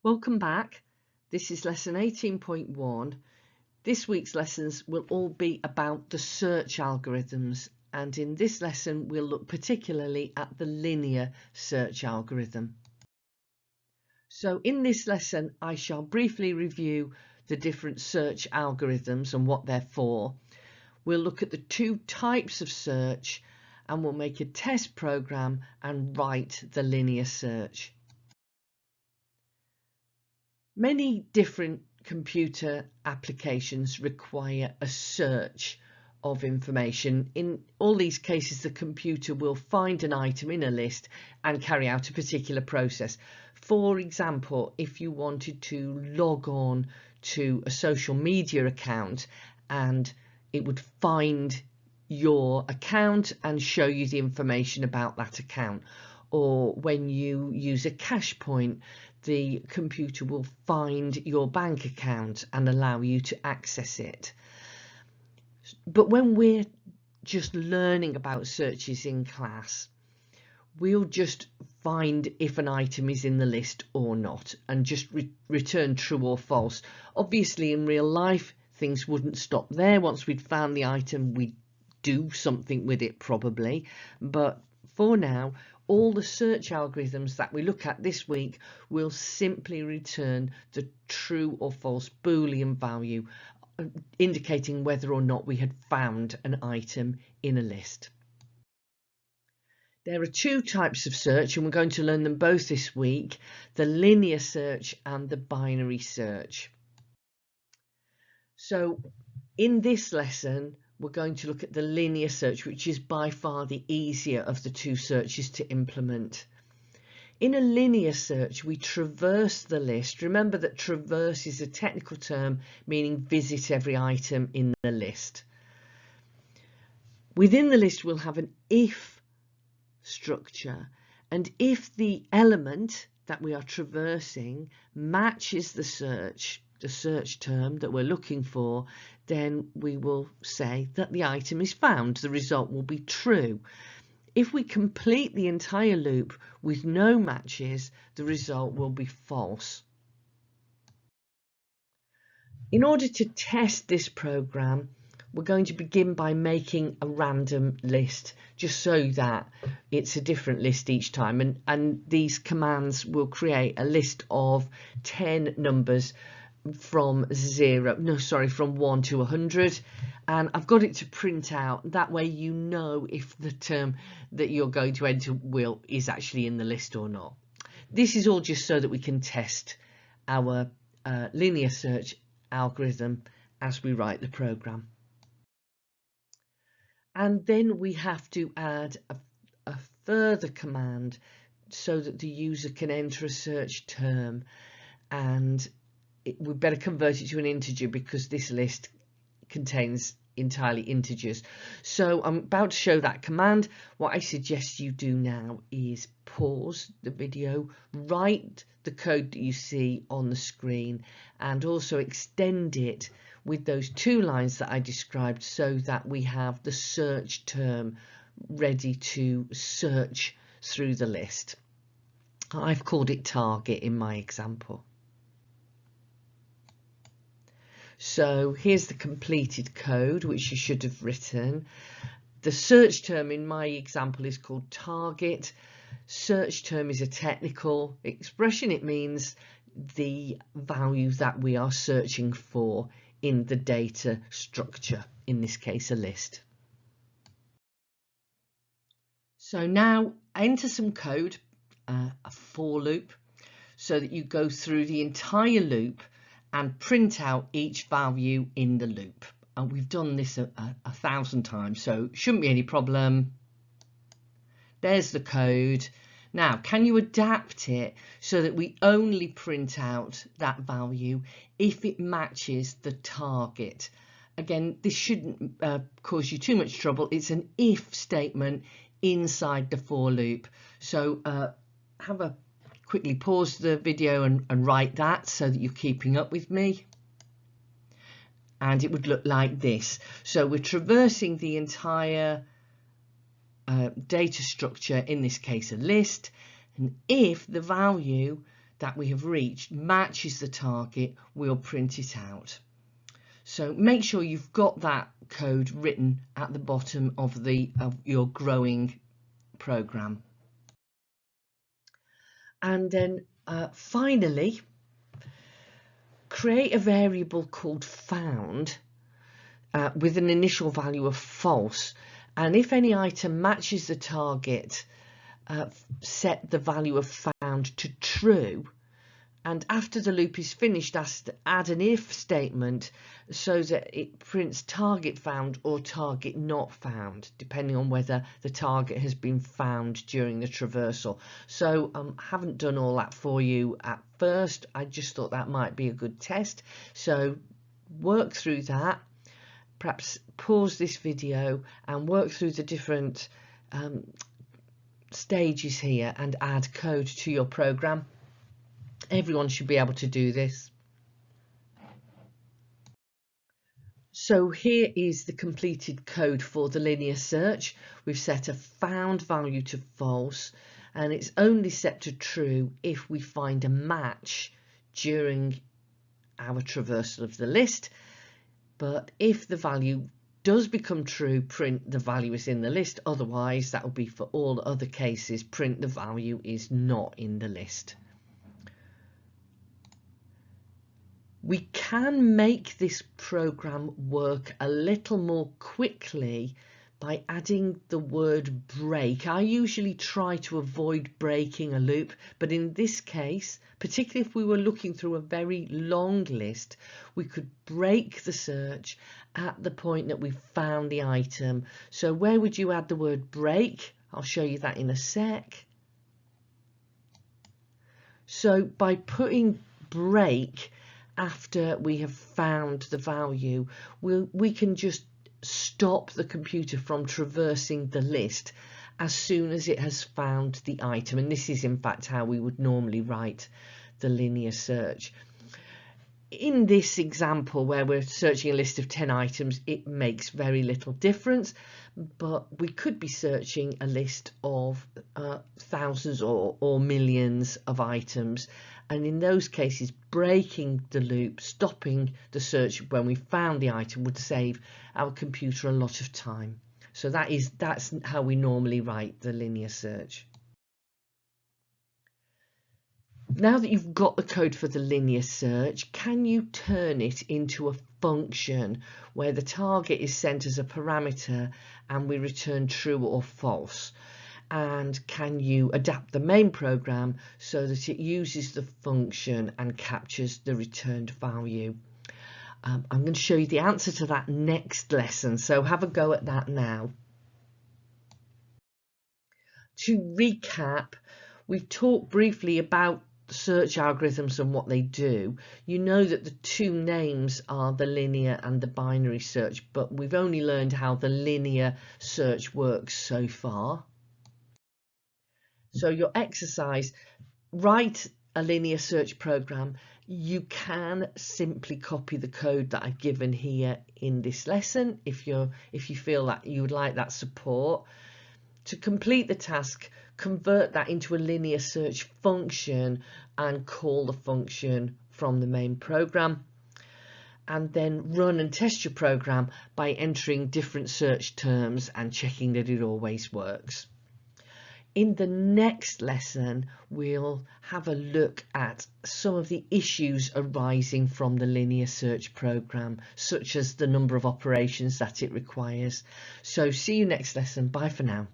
Welcome back. This is lesson 18.1. This week's lessons will all be about the search algorithms, and in this lesson we'll look particularly at the linear search algorithm. So in this lesson I shall briefly review the different search algorithms and what they're for. We'll look at the two types of search and we'll make a test program and write the linear search. Many different computer applications require a search of information. In all these cases, the computer will find an item in a list and carry out a particular process. For example, if you wanted to log on to a social media account, and it would find your account and show you the information about that account. Or when you use a cache point, the computer will find your bank account and allow you to access it. But when we're just learning about searches in class, we'll just find if an item is in the list or not and just return true or false. Obviously, in real life, things wouldn't stop there. Once we'd found the item, we'd do something with it probably. But for now, all the search algorithms that we look at this week will simply return the true or false Boolean value, indicating whether or not we had found an item in a list. There are two types of search, and we're going to learn them both this week: the linear search and the binary search. So in this lesson, we're going to look at the linear search, which is by far the easier of the two searches to implement. In a linear search, we traverse the list. Remember that traverse is a technical term meaning visit every item in the list. Within the list, we'll have an if structure, and if the element that we are traversing matches the search term that we're looking for, then we will say that the item is found. The result will be true. If we complete the entire loop with no matches, the result will be false. In order to test this program, we're going to begin by making a random list, just so that it's a different list each time, and these commands will create a list of 10 numbers from 1 to 100, and I've got it to print out. That way you know if the term that you're going to enter is actually in the list or not. This is all just so that we can test our linear search algorithm as we write the program. And then we have to add a further command so that the user can enter a search term, and we better convert it to an integer because this list contains entirely integers. So I'm about to show that command. What I suggest you do now is pause the video, write the code that you see on the screen, and also extend it with those two lines that I described so that we have the search term ready to search through the list. I've called it target in my example. So here's the completed code, which you should have written. The search term in my example is called target. Search term is a technical expression. It means the value that we are searching for in the data structure, in this case a list. So now enter some code, a for loop, so that you go through the entire loop and print out each value in the loop. And we've done this 1,000 times, so shouldn't be any problem. There's the code. Now, can you adapt it so that we only print out that value if it matches the target? Again, this shouldn't cause you too much trouble. It's an if statement inside the for loop. So quickly pause the video and write that so that you're keeping up with me. And it would look like this. So we're traversing the entire data structure, in this case a list, and if the value that we have reached matches the target, we'll print it out. So make sure you've got that code written at the bottom of your growing program. And then finally, create a variable called found with an initial value of false. And if any item matches the target, set the value of found to true. And after the loop is finished, add an if statement so that it prints target found or target not found, depending on whether the target has been found during the traversal. So I haven't done all that for you at first. I just thought that might be a good test. So work through that. Perhaps pause this video and work through the different stages here and add code to your program. Everyone should be able to do this. So here is the completed code for the linear search. We've set a found value to false, and it's only set to true if we find a match during our traversal of the list. But if the value does become true, print the value is in the list. Otherwise, that will be for all other cases, print the value is not in the list. We can make this program work a little more quickly by adding the word break. I usually try to avoid breaking a loop, but in this case, particularly if we were looking through a very long list, we could break the search at the point that we found the item. So where would you add the word break? I'll show you that in a sec. So by putting break after we have found the value, we can just stop the computer from traversing the list as soon as it has found the item. And this is in fact how we would normally write the linear search. In this example where we're searching a list of 10 items, it makes very little difference, but we could be searching a list of thousands or millions of items. And in those cases, breaking the loop, stopping the search when we found the item would save our computer a lot of time. So that's how we normally write the linear search. Now that you've got the code for the linear search, can you turn it into a function where the target is sent as a parameter and we return true or false? And can you adapt the main program so that it uses the function and captures the returned value? I'm going to show you the answer to that next lesson, so have a go at that now. To recap, we've talked briefly about search algorithms and what they do. You know that the two names are the linear and the binary search, but we've only learned how the linear search works so far. So your exercise, write a linear search program. You can simply copy the code that I've given here in this lesson if you feel that you would like that support. To complete the task, convert that into a linear search function and call the function from the main program. And then run and test your program by entering different search terms and checking that it always works. In the next lesson, we'll have a look at some of the issues arising from the linear search program, such as the number of operations that it requires. So see you next lesson. Bye for now.